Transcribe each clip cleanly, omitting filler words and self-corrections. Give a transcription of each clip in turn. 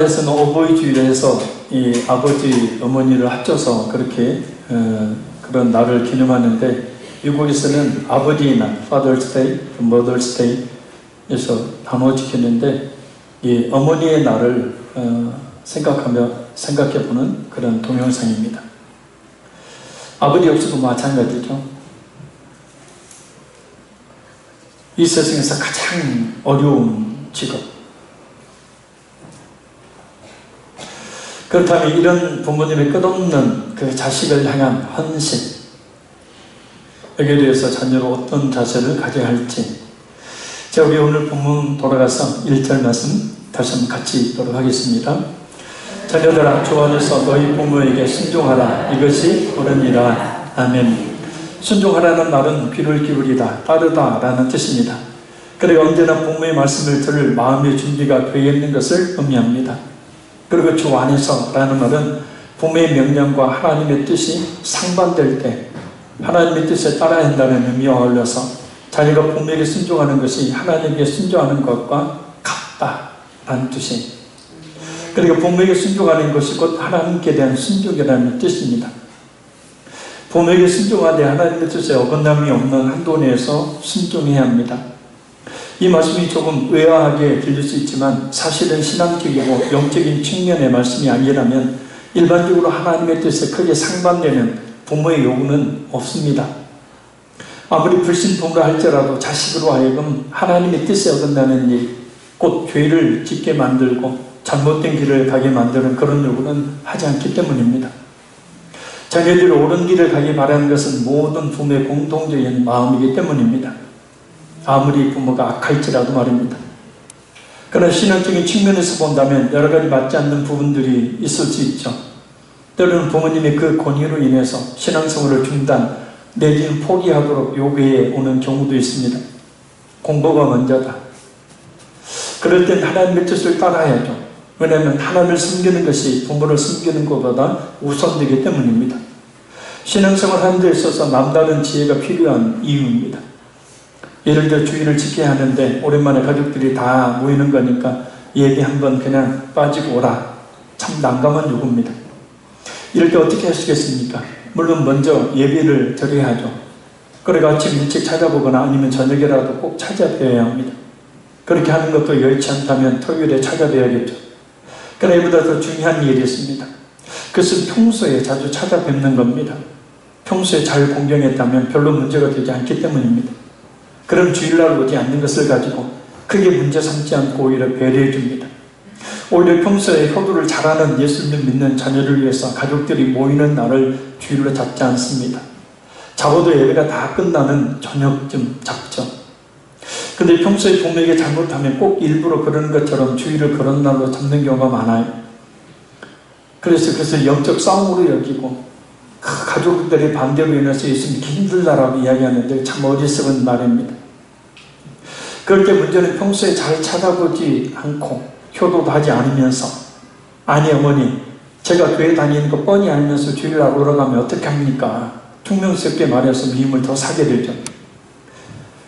에서는 어버이 주일을 해서 이 아버지, 어머니를 합쳐서 그렇게 그런 날을 기념하는데, 미국에서는 아버지의 날, Father's Day, Mother's Day에서 나눠 지키는데, 이 어머니의 날을 생각해보는 그런 동영상입니다. 아버지 역시도 마찬가지죠. 이 세상에서 가장 어려운 직업. 그렇다면 이런 부모님의 끝없는 그 자식을 향한 헌신, 여기에 대해서 자녀로 어떤 자세를 가져야 할지, 자, 우리 오늘 본문 돌아가서 1절 말씀 다시 한번 같이 읽도록 하겠습니다. 자녀들아, 주 안에서 너희 부모에게 순종하라. 이것이 옳으니라. 아멘. 순종하라는 말은 귀를 기울이다, 따르다 라는 뜻입니다. 그리고 언제나 부모의 말씀을 들을 마음의 준비가 되어 있는 것을 의미합니다. 그리고 주 안에서 라는 말은 부모의 명령과 하나님의 뜻이 상반될 때 하나님의 뜻에 따라야 한다는 의미와 어울려서 자녀가 부모에게 순종하는 것이 하나님께 순종하는 것과 같다라는 뜻이, 그리고 부모에게 순종하는 것이 곧 하나님께 대한 순종이라는 뜻입니다. 부모에게 순종하되 하나님의 뜻에 어긋남이 없는 한도 내에서 순종해야 합니다. 이 말씀이 조금 의아하게 들릴 수 있지만 사실은 신앙적이고 영적인 측면의 말씀이 아니라면 일반적으로 하나님의 뜻에 크게 상반되는 부모의 요구는 없습니다. 아무리 불신부모라 할지라도 자식으로 하여금 하나님의 뜻에 어긋나는 일, 곧 죄를 짓게 만들고 잘못된 길을 가게 만드는 그런 요구는 하지 않기 때문입니다. 자녀들이 옳은 길을 가기 바라는 것은 모든 부모의 공통적인 마음이기 때문입니다. 아무리 부모가 악할지라도 말입니다. 그러나 신앙적인 측면에서 본다면 여러 가지 맞지 않는 부분들이 있을 수 있죠. 때로는 부모님의 그 권유로 인해서 신앙생활을 중단 내지는 포기하도록 요구해 오는 경우도 있습니다. 공부가 먼저다. 그럴 땐 하나님의 뜻을 따라야죠. 왜냐하면 하나님을 섬기는 것이 부모를 섬기는 것보다 우선되기 때문입니다. 신앙생활 하는 데 있어서 남다른 지혜가 필요한 이유입니다. 예를 들어 주일을 지켜야 하는데 오랜만에 가족들이 다 모이는 거니까 예배 한번 그냥 빠지고 오라. 참 난감한 요구입니다. 이럴 때 어떻게 하시겠습니까? 물론 먼저 예배를 드려야 하죠. 그리고 아침 일찍 찾아보거나 아니면 저녁이라도 꼭 찾아뵈야 합니다. 그렇게 하는 것도 여의치 않다면 토요일에 찾아뵈야겠죠. 그러나 이보다 더 중요한 일이 있습니다. 그것은 평소에 자주 찾아뵙는 겁니다. 평소에 잘 공경했다면 별로 문제가 되지 않기 때문입니다. 그럼 주일날 오지 않는 것을 가지고 크게 문제 삼지 않고 오히려 배려해 줍니다. 오히려 평소에 효도를 잘하는 예수님을 믿는 자녀를 위해서 가족들이 모이는 날을 주일로 잡지 않습니다. 적어도 예배가 다 끝나는 저녁쯤 잡죠. 근데 평소에 부모에게 잘못하면 꼭 일부러 그러는 것처럼 주일을 그런 날로 잡는 경우가 많아요. 그래서 그것을 영적 싸움으로 여기고 가족들의 반대로 인해서 예수님이 힘들다라고 이야기하는데 참 어리석은 말입니다. 그럴 때 문제는 평소에 잘 찾아보지 않고 효도도 하지 않으면서, 아니 어머니 제가 교회 다니는 거 뻔히 알면서 주일날 오러 가면 어떻게 합니까? 퉁명스럽게 말해서 미움을 더 사게 되죠.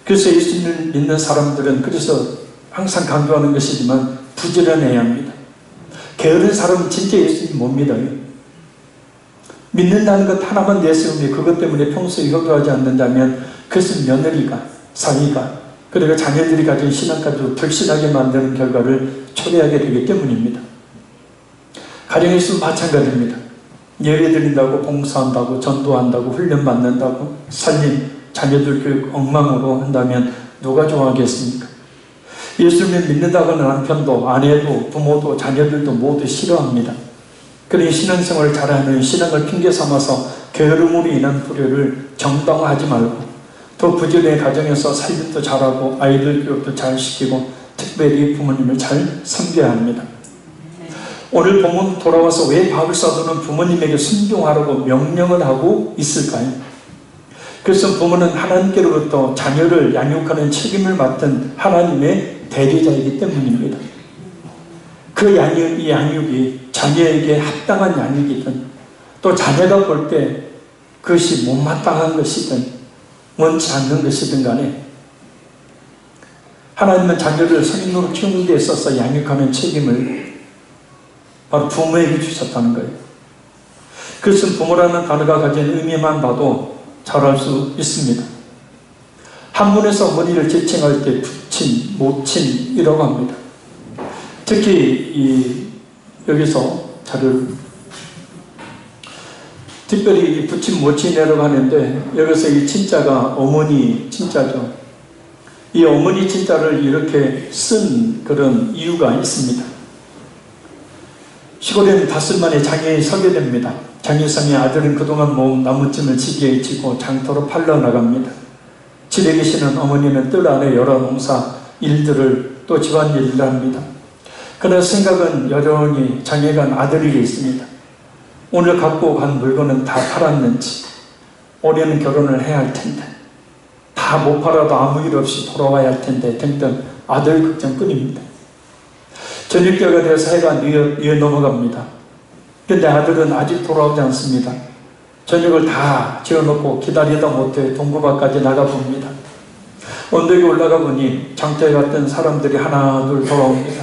그래서 예수님을 믿는 사람들은 그래서 항상 강조하는 것이지만 부지런해야 합니다. 게으른 사람은 진짜 예수님 못 믿어요. 믿는다는 것 하나만 내세우며 그것 때문에 평소에 효도하지 않는다면 그것은 며느리가, 사위가, 그리고 자녀들이 가진 신앙까지도 불신하게 만드는 결과를 초래하게 되기 때문입니다. 가정에서도 마찬가지입니다. 예배 드린다고, 봉사한다고, 전도한다고, 훈련받는다고, 살림, 자녀들 교육 엉망으로 한다면 누가 좋아하겠습니까? 예수님을 믿는다고 하는 남편도, 아내도, 부모도, 자녀들도 모두 싫어합니다. 그러니 신앙생활을 잘하는 신앙을 핑계 삼아서 게으름으로 인한 불효를 정당화하지 말고 더 부지런히 가정에서 살림도 잘하고 아이들 교육도 잘 시키고 특별히 부모님을 잘 섬겨야 합니다. 오늘 본문 돌아와서 왜 바울사도는 부모님에게 순종하라고 명령을 하고 있을까요? 그래서 부모는 하나님께로부터 자녀를 양육하는 책임을 맡은 하나님의 대리자이기 때문입니다. 그 양육이 자녀에게 합당한 양육이든 또 자녀가 볼 때 그것이 못마땅한 것이든 원치 않는 것이든 간에 하나님은 자녀를 성인으로 키우는 데 있어서 양육하는 책임을 바로 부모에게 주셨다는 거예요. 그것은 부모라는 단어가 가진 의미만 봐도 잘 알 수 있습니다. 한문에서 어머니를 지칭할 때 부친, 모친이라고 합니다. 특히 여기서 특별히 이 부친, 모친이라고 하는데 여기서 이 친자가 어머니 친자죠. 이 어머니 친자를 이렇게 쓴 그런 이유가 있습니다. 시골에는 닷새 만에 장애에 서게 됩니다. 장애성의 아들은 그동안 모은 나무찜을 지게에 지고 장터로 팔러 나갑니다. 집에 계시는 어머니는 뜰 안에 여러 농사 일들을 또 집안일을 합니다. 그러나 생각은 여전히 장애간 아들에게 있습니다. 오늘 갖고 간 물건은 다 팔았는지, 올해는 결혼을 해야 할 텐데, 다 못 팔아도 아무 일 없이 돌아와야 할 텐데 등등 아들 걱정뿐입니다. 저녁때가 되어서 해가 뉘어 넘어갑니다. 근데 아들은 아직 돌아오지 않습니다. 저녁을 다 지어놓고 기다리다 못해 동구밭까지 나가봅니다. 언덕에 올라가 보니 장터에 갔던 사람들이 하나 둘 돌아옵니다.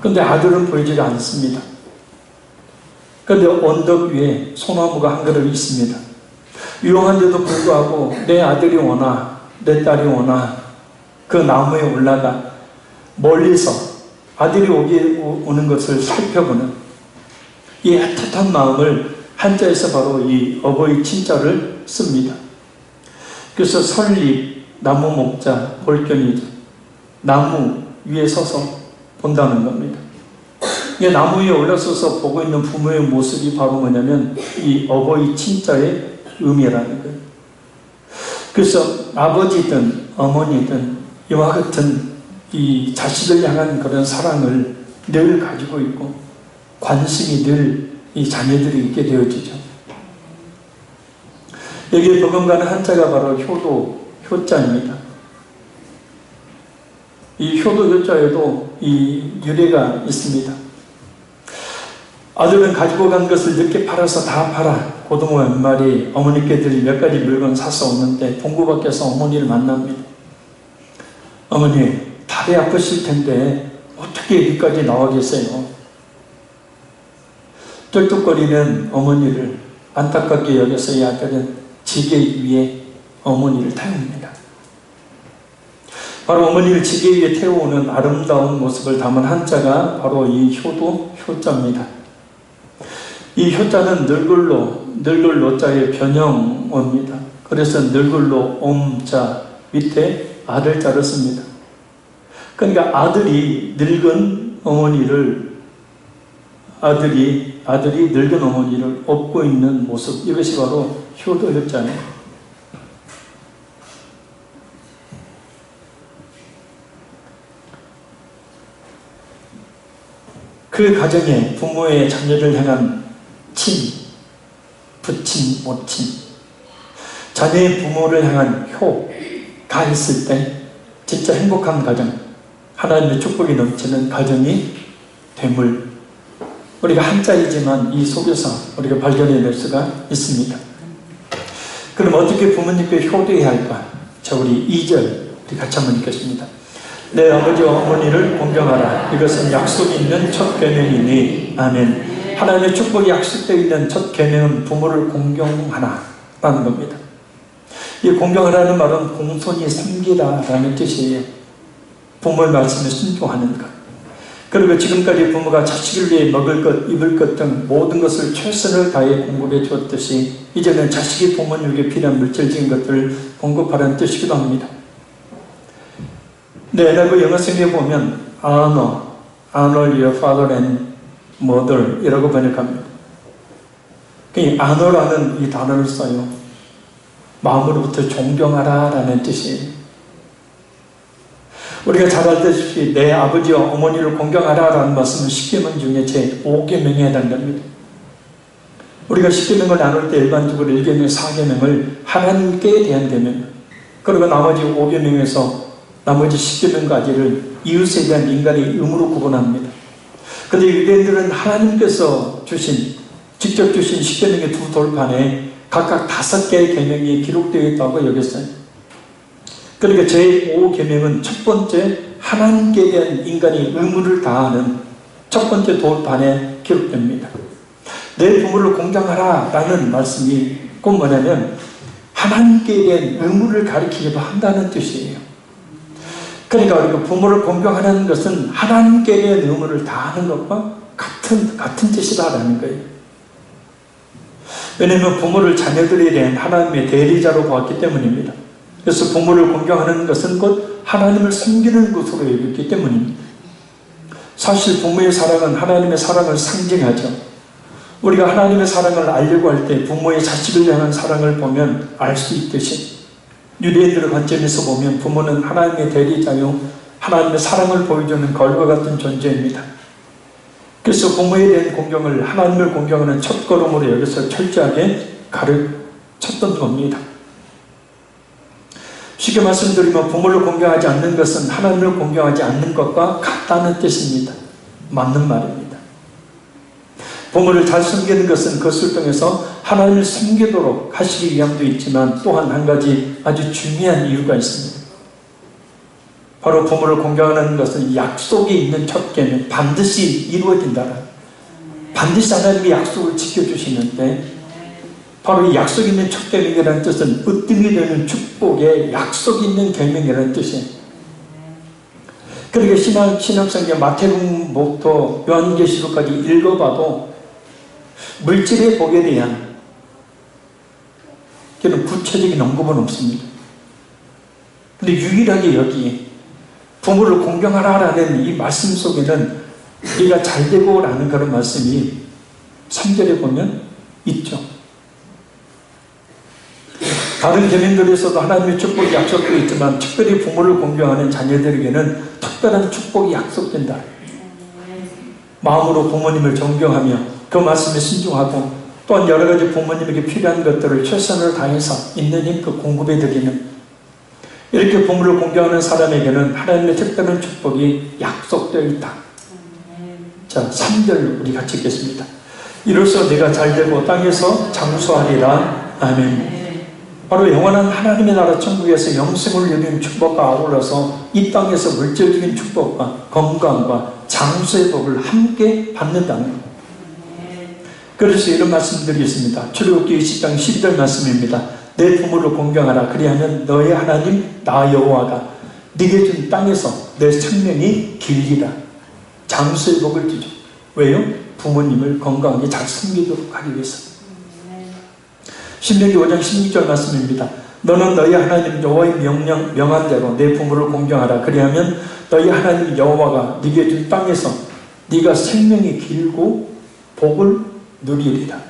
근데 아들은 보이지가 않습니다. 근데 언덕 위에 소나무가 한 그루 있습니다. 유용한데도 불구하고 내 아들이 오나 내 딸이 오나 그 나무에 올라가 멀리서 아들이 오는 것을 살펴보는 이 애틋한 마음을 한자에서 바로 이 어버이 친자를 씁니다. 그래서 설립, 나무 목자, 볼견이죠. 나무 위에 서서 본다는 겁니다. 이 나무 위에 올라서서 보고 있는 부모의 모습이 바로 뭐냐면 이 어버이 친자의 의미라는 거예요. 그래서 아버지든 어머니든 이와 같은 이 자식을 향한 그런 사랑을 늘 가지고 있고 관심이 늘 이 자녀들이 있게 되어지죠. 여기에 버금가는 한자가 바로 효도, 효자입니다. 이 효도, 효자에도 이 유래가 있습니다. 아들은 가지고 간 것을 늦게 팔아서 다 팔아 고등어 몇 마리 어머니께 드릴 몇 가지 물건 사서 오는데 동구 밖에서 어머니를 만납니다. 어머니, 다리 아프실 텐데 어떻게 여기까지 나와 계세요? 쩔뚝거리는 어머니를 안타깝게 여겨서 이 아들은 지게 위에 어머니를 태웁니다. 바로 어머니를 지게 위에 태우는 아름다운 모습을 담은 한자가 바로 이 효도, 효자입니다. 이 효자는 늙을 노자의 변형어입니다. 그래서 늙을로 옴자 밑에 아들자를 씁니다. 그러니까 아들이 늙은 어머니를 아들이 늙은 어머니를 업고 있는 모습, 이것이 바로 효도, 효자예요. 그 가정에 부모의 자녀를 향한 친, 부친, 모친, 자녀의 부모를 향한 효가 있을 때 진짜 행복한 가정, 하나님의 축복이 넘치는 가정이 됨을 우리가 한자이지만 이 속에서 우리가 발견해낼 수가 있습니다. 그럼 어떻게 부모님께 효도해야 할까? 자, 우리 2절 우리 같이 한번 읽겠습니다. 내 아버지와 어머니를 공경하라. 이것은 약속이 있는 첫 계명이니. 아멘. 하나님의 축복이 약속되어 있는 첫 계명은 부모를 공경하라 라는 겁니다. 이 공경하라는 말은 공손히 섬기라 라는 뜻이에요. 부모의 말씀에 순종하는 것. 그리고 지금까지 부모가 자식을 위해 먹을 것, 입을 것 등 모든 것을 최선을 다해 공급해 주었듯이 이제는 자식이 부모님에게 필요한 물질적인 것들을 공급하라는 뜻이기도 합니다. 네, 그 영어 성경에 보면 honor your father and mother 이라고 번역합니다. 이 honor라는 이 단어를 써요. 마음으로부터 존경하라 라는 뜻이에요. 우리가 잘 알다시피 내 아버지와 어머니를 공경하라 라는 말씀은 10계명 중에 제 5계명에 해당됩니다. 우리가 10계명을 나눌 때 일반적으로 1계명, 4계명을 하나님께 대한 계명, 그리고 나머지 5계명에서 나머지 10계명까지를 이웃에 대한 인간의 의무로 구분합니다. 그런데 유대인들은 하나님께서 직접 주신 10계명의 두 돌판에 각각 5개의 계명이 기록되어 있다고 여겼어요. 그러니까 제5계명은 첫 번째 하나님께 대한 인간이 의무를 다하는 첫 번째 돌판에 기록됩니다. 내 부모를 공경하라 라는 말씀이 꼭 뭐냐면 하나님께 대한 의무를 가리키기도 한다는 뜻이에요. 그러니까 우리가 부모를 공경하는 것은 하나님께 대한 의무를 다하는 것과 같은 뜻이다라는 거예요. 왜냐하면 부모를 자녀들에 대한 하나님의 대리자로 보았기 때문입니다. 그래서 부모를 공경하는 것은 곧 하나님을 섬기는 것으로 여겼기 때문입니다. 사실 부모의 사랑은 하나님의 사랑을 상징하죠. 우리가 하나님의 사랑을 알려고 할 때 부모의 자식을 향한 사랑을 보면 알 수 있듯이 유대인들의 관점에서 보면 부모는 하나님의 대리자요 하나님의 사랑을 보여주는 걸과 같은 존재입니다. 그래서 부모에 대한 공경을 하나님을 공경하는 첫걸음으로 여기서 철저하게 가르쳤던 겁니다. 쉽게 말씀드리면 부모를 공경하지 않는 것은 하나님을 공경하지 않는 것과 같다는 뜻입니다. 맞는 말입니다. 부모를 잘 섬기는 것은 그것을 통해서 하나님을 섬기도록 하시기 위함도 있지만 또한 한 가지 아주 중요한 이유가 있습니다. 바로 부모를 공경하는 것은 약속이 있는 첫 계명, 반드시 이루어진다. 반드시 하나님이 약속을 지켜주시는데 바로 이 약속 있는 첫 계명이라는 뜻은 으뜸이 되는 축복의 약속 있는 계명이라는 뜻이에요. 그러니까 신약성경 마태복음부터 요한계시록까지 읽어봐도 물질의 복에 대한 그런 구체적인 언급은 없습니다. 근데 유일하게 여기 부모를 공경하라라는 이 말씀 속에는 네가 잘되고 라는 그런 말씀이 3절에 보면 있죠. 다른 계명들에서도 하나님의 축복이 약속되어 있지만 특별히 부모를 공경하는 자녀들에게는 특별한 축복이 약속된다. 마음으로 부모님을 존경하며 그 말씀에 순종하고 또한 여러 가지 부모님에게 필요한 것들을 최선을 다해서 있는 힘껏 공급해 드리는 이렇게 부모를 공경하는 사람에게는 하나님의 특별한 축복이 약속되어 있다. 자, 3절 우리 같이 읽겠습니다. 이로써 내가 잘되고 땅에서 장수하리라. 아멘. 바로 영원한 하나님의 나라 천국에서 영생을 누리는 축복과 아울러서 이 땅에서 물질적인 축복과 건강과 장수의 복을 함께 받는다는 것. 그래서 이런 말씀들이 있습니다. 출애굽기 20장 12절 말씀입니다. 내 부모를 공경하라. 그리하면 너의 하나님 나 여호와가 네게 준 땅에서 내 생명이 길리라. 장수의 복을 주죠. 왜요? 부모님을 건강하게 잘 섬기도록 하기 위해서. 신명기 5장 16절 말씀입니다. 너는 너희 하나님 여호와의 명한 대로 내 부모를 공경하라. 그리하면 너희 하나님 여호와가 네게 준 땅에서 네가 생명이 길고 복을 누리리라.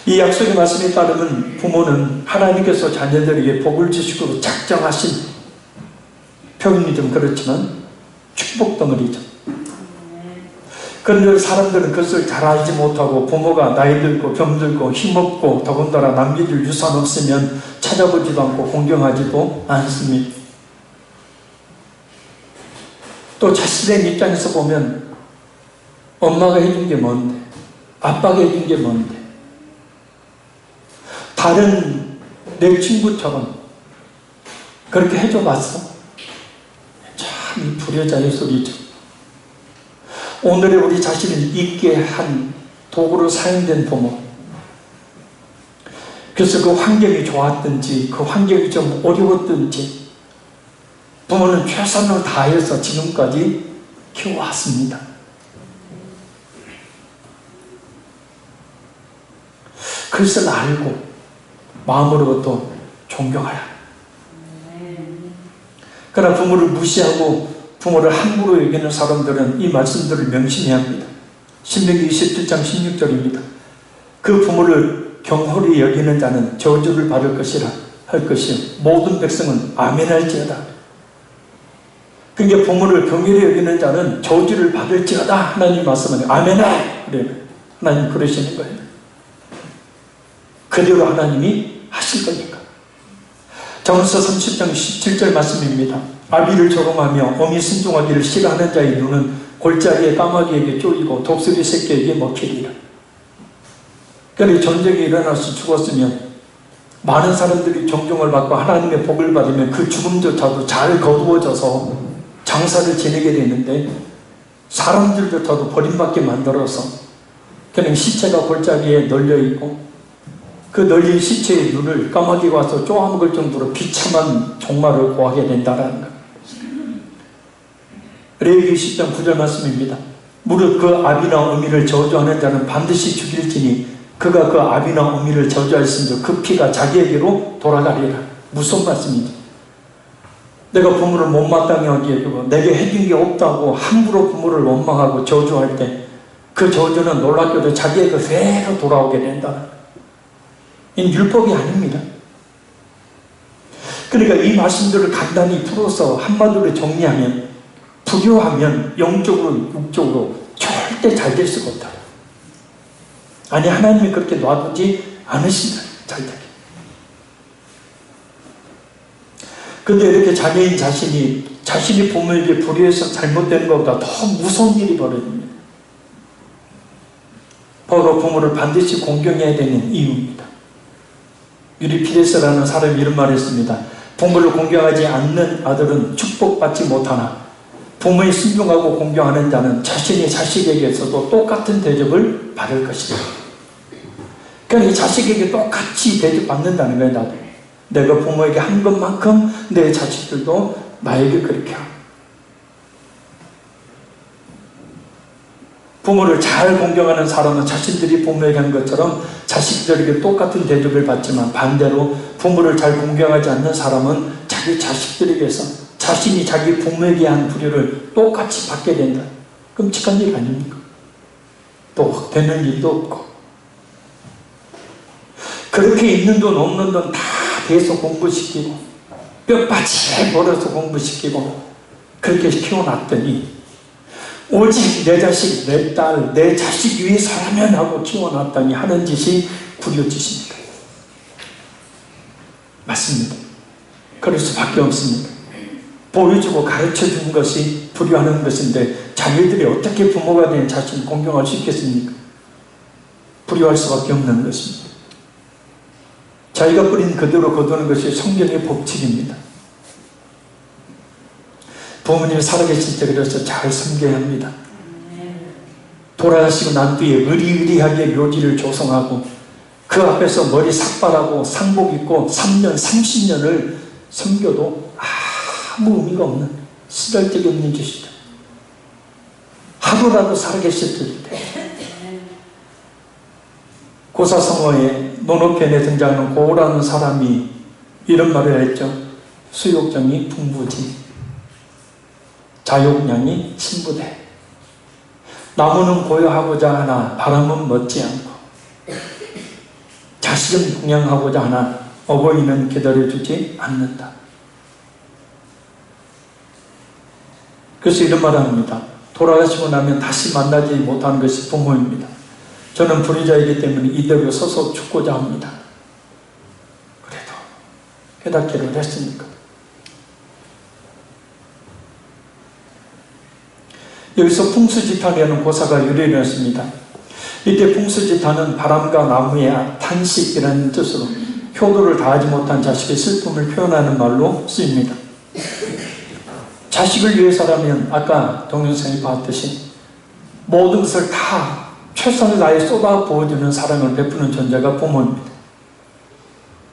이 약속의 말씀에 따르면 부모는 하나님께서 자녀들에게 복을 주시고 작정하신, 표현이 좀 그렇지만 축복 덩어리죠. 그런데 사람들은 그것을 잘 알지 못하고 부모가 나이 들고 병들고 힘없고 더군다나 남겨줄 유산 없으면 찾아보지도 않고 공경하지도 않습니다. 또 자식의 입장에서 보면 엄마가 해준 게 뭔데, 아빠가 해준 게 뭔데, 다른 내 친구처럼 그렇게 해줘봤어? 참 이 불효자의 소리죠. 오늘의 우리 자신을 잊게 한 도구로 사용된 부모. 그래서 그 환경이 좋았든지 그 환경이 좀 어려웠든지 부모는 최선을 다해서 지금까지 키워왔습니다. 그것을 알고 마음으로부터 존경하라. 그러나 부모를 무시하고 부모를 함부로 여기는 사람들은 이 말씀들을 명심해야 합니다. 신명기 27장 16절입니다. 그 부모를 경홀히 여기는 자는 저주를 받을 것이라 할 것이요 모든 백성은 아멘할지어다. 그러니까 부모를 경홀히 여기는 자는 저주를 받을지어다. 하나님 말씀은 아멘하. 그래요. 하나님 그러시는 거예요. 그대로 하나님이 하실 거니까. 전서 30장 17절 말씀입니다. 아비를 조롱하며 어미 순종하기를 싫어하는 자의 눈은 골짜기의 까마귀에게 쪼이고 독수리 새끼에게 먹히리라. 그러니 전쟁이 일어나서 죽었으면 많은 사람들이 존경을 받고 하나님의 복을 받으면 그 죽음조차도 잘 거두어져서 장사를 지내게 되는데 사람들조차도 버림받게 만들어서 그냥 시체가 골짜기에 널려있고 그 널린 시체의 눈을 까마귀가 와서 쪼아먹을 정도로 비참한 종말을 고하게 된다는 것. 레위기 10장 9절 말씀입니다. 무릇 그 아비나 어미를 저주하는 자는 반드시 죽일지니 그가 그 아비나 어미를 저주하였은즉 그 피가 자기에게로 돌아가리라. 무슨 말씀이지? 내가 부모를 못마땅히 여기고 내게 해준 게 없다고 함부로 부모를 원망하고 저주할 때 그 저주는 놀랍게도 자기에게 그대로 돌아오게 된다. 이 율법이 아닙니다. 그러니까 이 말씀들을 간단히 풀어서 한마디로 정리하면 불효하면 영적으로 육적으로 절대 잘 될 수가 없다. 아니 하나님이 그렇게 놔두지 않으신다. 잘 되게. 근데 이렇게 자녀인 자신이 부모에게 불의해서 잘못된 것보다 더 무서운 일이 벌어집니다. 바로 부모를 반드시 공경해야 되는 이유입니다. 유리피데스라는 사람이 이런 말을 했습니다. 부모를 공경하지 않는 아들은 축복받지 못하나 부모의 순종하고 공경하는 자는 자신의 자식에게서도 똑같은 대접을 받을 것이다. 그러니까 이 자식에게 똑같이 대접받는다는 거예요. 나도. 내가 부모에게 한 것만큼 내 자식들도 나에게 그렇게 하고. 부모를 잘 공경하는 사람은 자신들이 부모에게 한 것처럼 자식들에게 똑같은 대접을 받지만 반대로 부모를 잘 공경하지 않는 사람은 자기 자식들에게서 자신이 자기 부모에게 한 불효를 똑같이 받게 된다. 끔찍한 일 아닙니까? 또 되는 일도 없고 그렇게 있는 돈 없는 돈 다 대서 공부시키고 뼈바지에 벌어서 공부시키고 그렇게 키워놨더니 오직 내 자식, 내 딸, 내 자식 위해 살면 하고 키워놨더니 하는 짓이 불효짓입니다. 맞습니다. 그럴 수밖에 없습니다. 보여주고 가르쳐주는 것이 불효하는 것인데 자기들이 어떻게 부모가 된 자신을 공경할 수 있겠습니까? 불효할 수밖에 없는 것입니다. 자기가 뿌린 그대로 거두는 것이 성경의 법칙입니다. 부모님이 살아계실 때 그래서 잘 섬겨야 합니다. 돌아가시고 난 뒤에 의리의리하게 묘지를 조성하고 그 앞에서 머리 삭발하고 상복 입고 3년, 30년을 섬겨도 아무 의미가 없는 쓰잘데기 없는 짓이다. 하루라도 살아계실 때 고사성어에 논어편에 등장하는 고라는 사람이 이런 말을 했죠. 수욕정이 풍부지 자욕량이 신부대. 나무는 고요하고자 하나 바람은 멋지 않고 자식은 동양하고자 하나 어버이는 기다려주지 않는다. 그래서 이런 말을 합니다. 돌아가시고 나면 다시 만나지 못하는 것이 부모입니다. 저는 불의자이기 때문에 이대로 서서 죽고자 합니다. 그래도 깨닫기를 했으니까. 여기서 풍수지탄이라는 고사가 유래되었습니다. 이때 풍수지탄은 바람과 나무의 탄식이라는 뜻으로 효도를 다하지 못한 자식의 슬픔을 표현하는 말로 쓰입니다. 자식을 위해서라면 아까 동영상이 봤듯이 모든 것을 다 최선을 다해 쏟아 부어주는 사랑을 베푸는 존재가 부모입니다.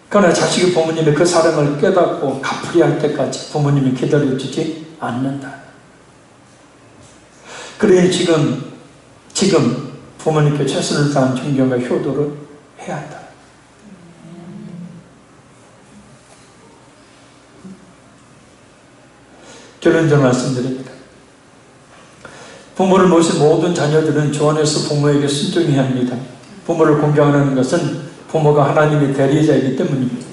그러나 자식이 부모님의 그 사랑을 깨닫고 갚으려 할 때까지 부모님이 기다려주지 않는다. 그러니 지금 부모님께 최선을 다한 존경과 효도를 해야 한다. 결론적으로 말씀드립니다. 부모를 모신 모든 자녀들은 주 안에서 부모에게 순종해야 합니다. 부모를 공경하는 것은 부모가 하나님의 대리자이기 때문입니다.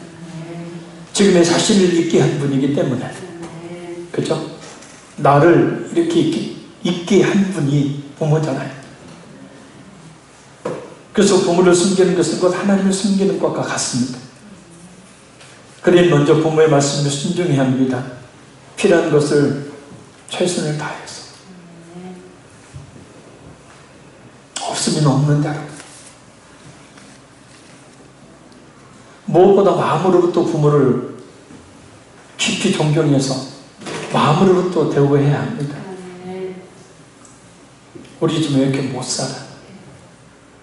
지금의 자신을 있게 한 분이기 때문에. 그렇죠? 나를 이렇게 있게 한 분이 부모잖아요. 그래서 부모를 숨기는 것은 곧 하나님을 숨기는 것과 같습니다. 그러니 먼저 부모의 말씀을 순종해야 합니다. 필요한 것을 최선을 다해서. 없으면 없는 대로. 무엇보다 마음으로부터 부모를 깊이 존경해서 마음으로부터 대우해야 합니다. 우리 집 왜 이렇게 못 살아?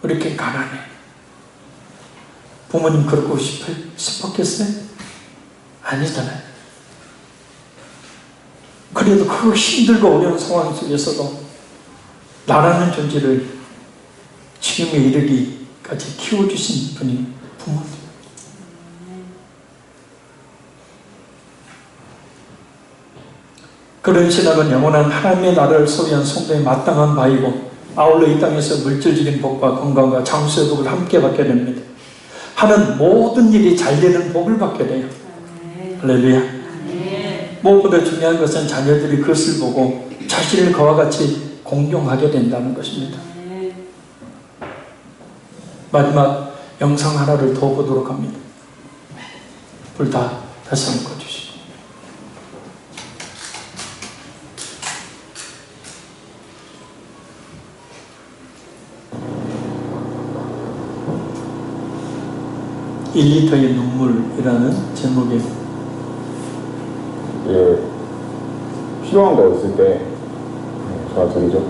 왜 이렇게 가난해? 부모님 그러고 싶었겠어요? 아니잖아요. 그래도 그 힘들고 어려운 상황 속에서도 나라는 존재를 지금에 이르기까지 키워주신 분이 부모님. 그런 신앙은 영원한 하나님의 나라를 소유한 성도의 마땅한 바이고, 아울러 이 땅에서 물질적인 복과 건강과 장수의 복을 함께 받게 됩니다. 하는 모든 일이 잘 되는 복을 받게 돼요. 할렐루야. 무엇보다 중요한 것은 자녀들이 그것을 보고 자신을 그와 같이 공경하게 된다는 것입니다. 마지막 영상 하나를 더 보도록 합니다. 불 다 다시 한번 꺼주시죠. (1리터의 눈물이라는 제목의 필요한 거 있을 때 전화 드리죠.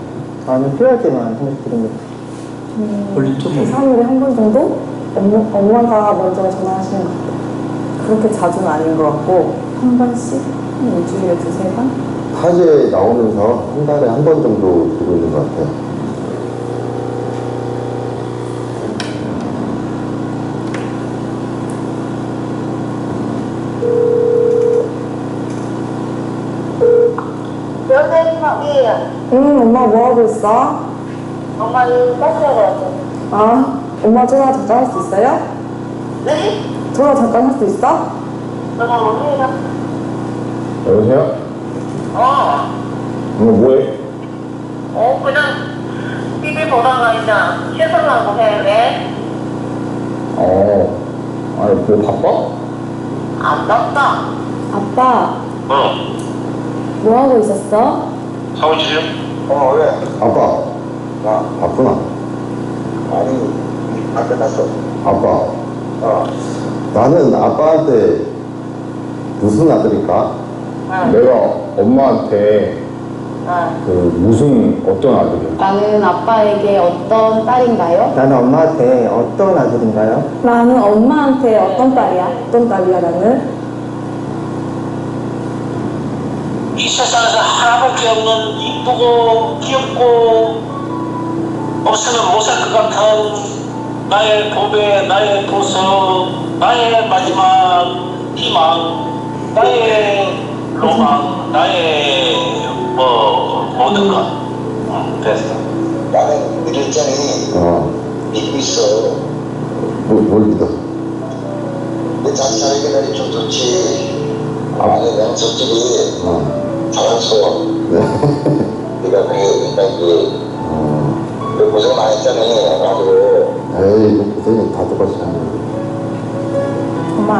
아니, 필요할 때만 한 번씩 드립니다. 볼륨 좀 3일에 한 번 정도? 엄마가 먼저 전화하시는 것 같아요. 그렇게 자주는 아닌 것 같고 한 번씩? 일주일에 2-3번? 화재 나오면서 한 달에 한 번 정도 드리고 있는 것 같아요. 엄마 뭐 하고 있어? 엄마 일 땄어요. 아, 엄마 전화 잠깐 할 수 있어요? 네? 전화 잠깐 할 수 있어? 전화 오세요. 여보세요? 엄마 뭐해? 그냥 TV 보다가 이제 쉬었다고 해. 왜? 아니 뭐 바빠? 안 땄다. 아빠, 뭐 하고 있었어? 사무실이요? 왜? 아빠 나 바쁘나? 아니, 안 끝났어. 아빠 나는 아빠한테 무슨 아들일까? 내가 엄마한테 무슨 어떤 아들이야? 나는 아빠에게 어떤 딸인가요? 나는 엄마한테 어떤 아들인가요? 나는 엄마한테 어떤 딸이야? 어떤 딸이야 나는? 이 세상에서 하나밖에 없는 이쁘고 귀엽고 없으면 못 살 것 같은 나의 보배, 나의 보석, 나의 마지막 희망, 나의 로망, 나의 모든 것. 됐어. 나는 믿을자니 믿고 있어. 뭘 믿어? 내 자식 자에게 좀 좋지. 아니 내가 솔직히 자랑스러워. 네가 그 고생 많이 했잖니. 나도. 에이 이거 고생이 다 똑같이 하는 거야. 엄마,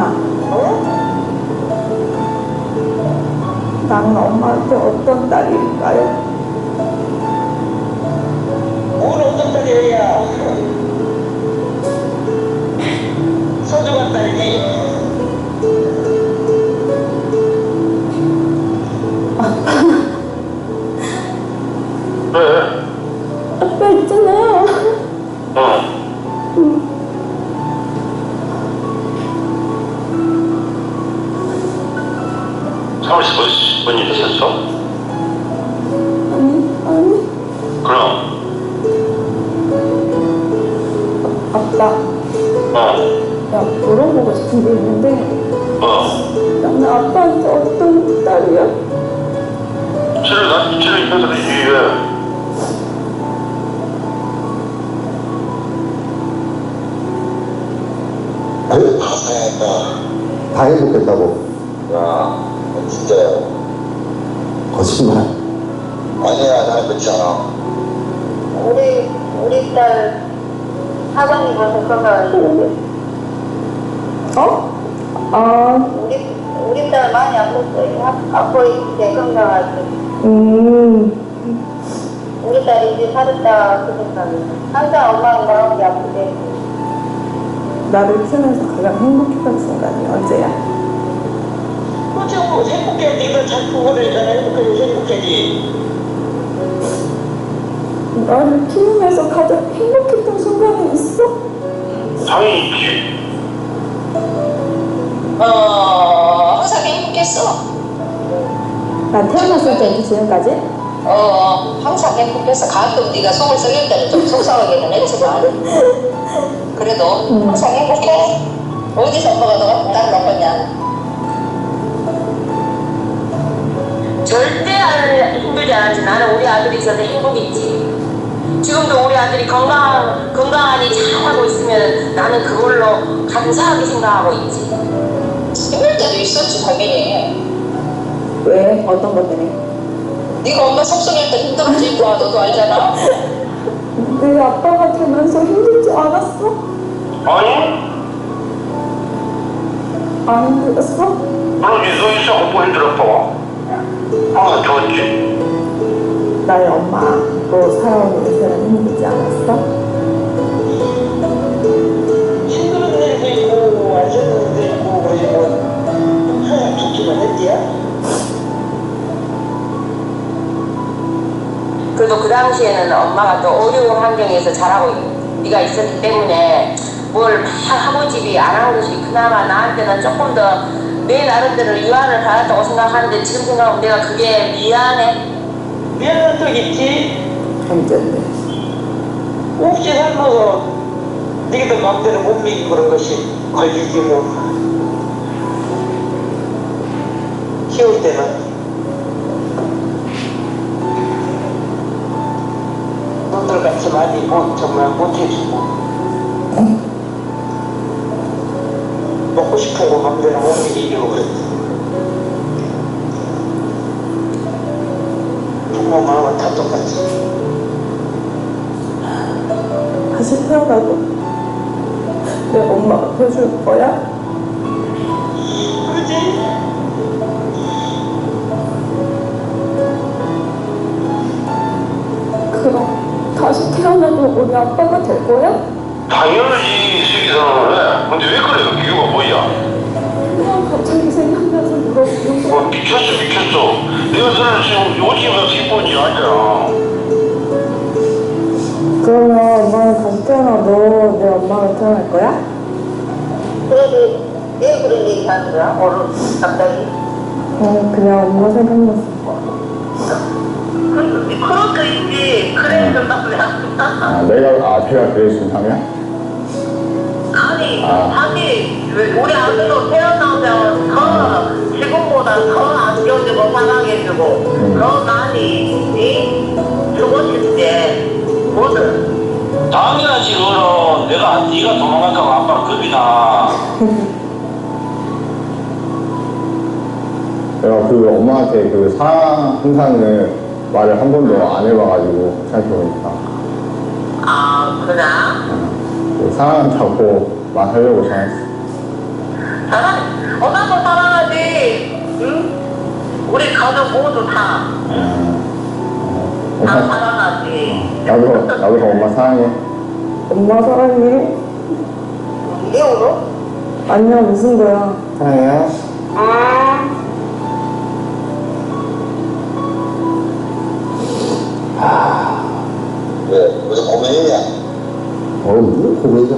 나는 엄마한테 어떤 딸일까요? 오늘 어떤 딸이야? 소중한 딸이지. 왜? 아빠 있잖아. 사무실 뭔일 있었어? 아니. 그럼. 아빠, 나 물어보고 싶은 게 있는데 나는 아빠한테 어떤 딸이야? 치를 입혀서 되지, 왜? 아유 다 사양했다. 다 행복했다고. 야 진짜야. 거짓말. 아니야 나는 그렇지 않아. 우리 딸 학원 입어서 건강하시는데. 우리 딸 많이 아팠어요. 아빠 이제 건강하지. 우리 딸이 이제 살았다 그 생각이. 항상 엄마가 마음이 아프대. 나를 키우면서 가장 행복했던 순간이 언제야? 그렇지 뭐 행복해. 네가 잘 보고 그러니까 행복하지. 나를 키우면서 가장 행복했던 순간이 있어? 당연히 있지. 항상 행복했어. 난 태어났을 때부터 지금까지? 항상 행복했어. 가끔 네가 속을 썩일 때는 좀 속상하게는 했지만 그래도 항상 행복해. 어디서 엄마가 나를 넣었냐? 절대 힘들지 않았지. 나는 우리 아들이 있어서 행복했지. 지금도 우리 아들이 건강하니 잘하고 있으면 나는 그걸로 감사하게 생각하고 있지. 힘들 때도 있었지 당연히. 왜? 어떤 것 때문에? 네가 엄마 속 썩일 때 힘들었지. 너도 알잖아. 내 아빠가 되면서 힘들지 않았어? 아니? 안 힘들었어? 그러지. 너 있어. 뭐 힘들었어? 좋았지. 나의 엄마로 살아온 인생은 힘들지 않았어? 힘든 일도 있고 안 힘든 일도 있고 그러지 뭐 하나 좋기만 했지야. 그래도 그 당시에는 엄마가 또 어려운 환경에서 자라고 네가 있었기 때문에 뭘 막 하고 집이 안 한 것이 그나마 나한테는 조금 더 내 나름대로 유한을 받았다고 생각하는데 지금 생각하면 내가 그게 미안해. 미안한 적 있지. 언제인데? 없이 살면서 니들 마음대로 못 먹이고 그런 것이 걸리지 뭐. 키울 때는 너들 같이 많이 정말 못해주고 먹고 싶은 거 마음대로 못 먹이고 그랬지. 부모 마음은 다 똑같지. 다시 태어나도 내 엄마가 돼줄 거야? 그지? 그럼 다시 태어나도 우리 아빠가 될 거야? 당연하지. 세계사는. 근데 왜 그래? 이유가 뭐야? 그냥 갑자기 생각나서 물어보는 미쳤어. 내가 너를 지금 요즘에 기분이 아니잖아. 그러면 엄마는 다시 태어나도 내 엄마가 태어날 거야? 그래도 왜 그런 얘기 하는 거야? 갑자기? 그냥 엄마 생각났어. 그것도 있지. 그래서 나 걔가 그래 신상이야? 아니, 자기 우리 아들도 태어나면 더 지금보다 더 안겨주고 사랑해주고 더 많이 주고 싶지. 뭐든. 당연하지. 그럼 네가 도망갈까 봐 아빠 겁이 나. 내가 그 엄마한테 그 사랑한다는 말을 한 번도 안 해봐가지고 생각해보니까 그래? 그 사랑한다고 말하려고 생각했어. 엄마도 사랑하지. 응? 우리 가족 모두 다 사랑하지. 나도 엄마 사랑해. 엄마 사랑해? 왜 울어? 아니야, 무슨 거야? 사랑해요. 왜? 무슨 고민이냐? 무슨 고민이야?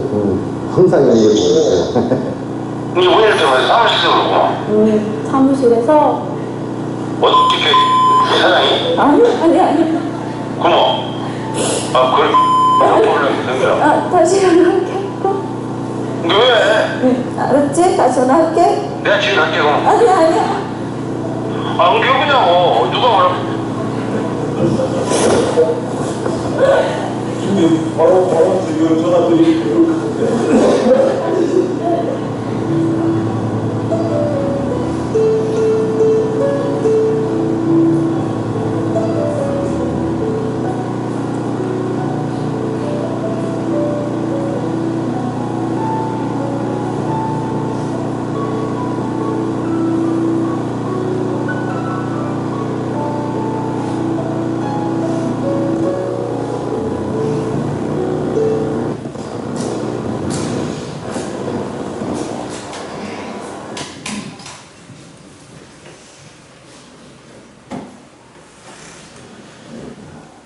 항상 이런 게 근데 왜 이렇게 사무실에서 그러구나? 사무실에서? 어떻게 사장이? 아니. 그럼 그래 프로블em 생겨. 다시 전화할게. 근데 왜? 알았지? 다시 전화할게. 내가 지금 할게 그럼. 아니야. 근데 왜 그냐고. 누가 뭐라 바로 지금 전화 드리고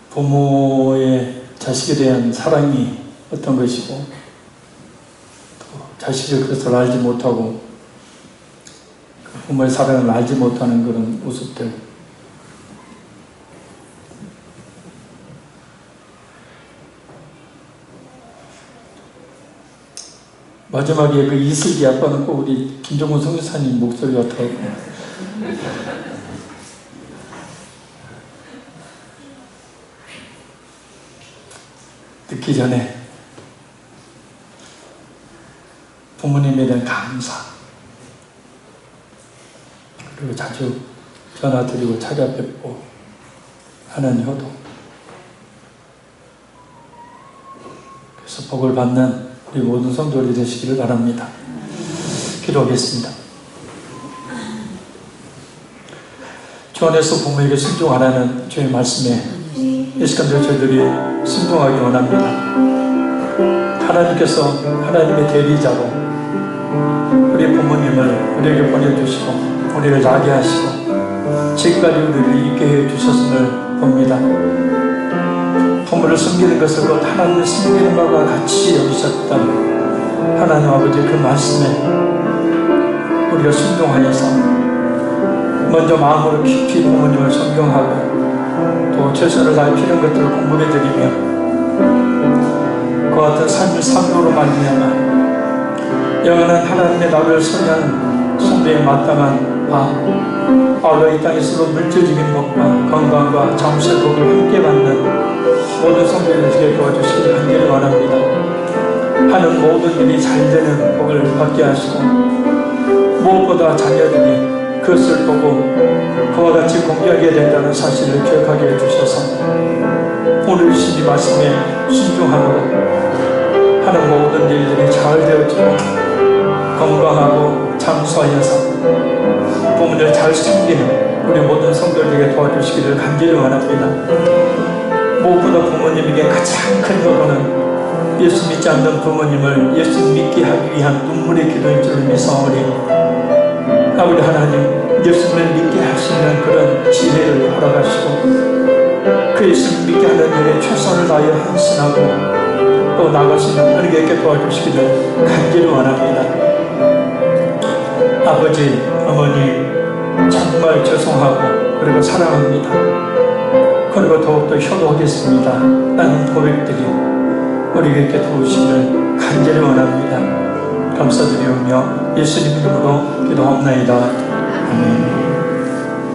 부모의 자식에 대한 사랑이 어떤 것이고 또 자식이 그것을 알지 못하고 그 부모의 사랑을 알지 못하는 그런 모습들, 마지막에 그 이슬기 아빠는 꼭 우리 김종훈 선교사님 목소리 같아요. 듣기 전에 부모님에 대한 감사, 그리고 자주 전화드리고 찾아뵙고 하는 효도, 그래서 복을 받는 우리 모든 성도들이 되시기를 바랍니다. 기도하겠습니다. 주 안에서 부모에게 순종하라는 주의 말씀에 이 시간도 저희들이 순종하기 원합니다. 하나님께서 하나님의 대리자로 우리 부모님을 우리에게 보내주시고 우리를 나게 하시고 지금까지 우리를 있게 해주셨음을 봅니다. 부모를 섬기는 것을 곧 하나님을 섬기는 것과 같이 여기셨던 하나님 아버지 그 말씀에 우리가 순종하여서 먼저 마음으로 깊이 부모님을 존경하고 또 최선을 다해 필요한 것들을 공부해드리며 그와 같은 삶의 삶으로 말미암아 영원한 하나님의 나를 선한 숭배에 마땅한 바로 이 땅에서도 물질적인 복과 건강과 잠시의 복을 함께 받는 모든 성도들에게 도와주시기를 간절히 원합니다. 하는 모든 일이 잘 되는 복을 받게 하시고 무엇보다 자녀들이 그것을 보고 그와 같이 공개하게 된다는 사실을 기억하게 해주셔서 오늘 주신 이 말씀에 순종함으로 하는 모든 일들이 잘 되어지고 건강하고 장수하여서 부모님을 잘 섬기는 우리 모든 성도들에게 도와주시기를 간절히 원합니다. 무엇보다 부모님에게 가장 큰 효도는 예수 믿지 않는 부모님을 예수 믿게 하기 위한 눈물의 기도인 줄을 믿사오니 아버지 하나님, 예수님을 믿게 하시는 그런 지혜를 허락하시고 그 예수를 믿게 하는 일에 최선을 다하여 헌신하고 또 나가시는 은혜가 있게 도와주시기를 간절히 원합니다. 아버지, 어머니 정말 죄송하고 그리고 사랑합니다. 그리고 더욱더 효도하겠습니다 라는 고백들이 우리에게 도우시기를 간절히 원합니다. 감사드리오며 예수님 이름으로 기도합나이다. 아멘.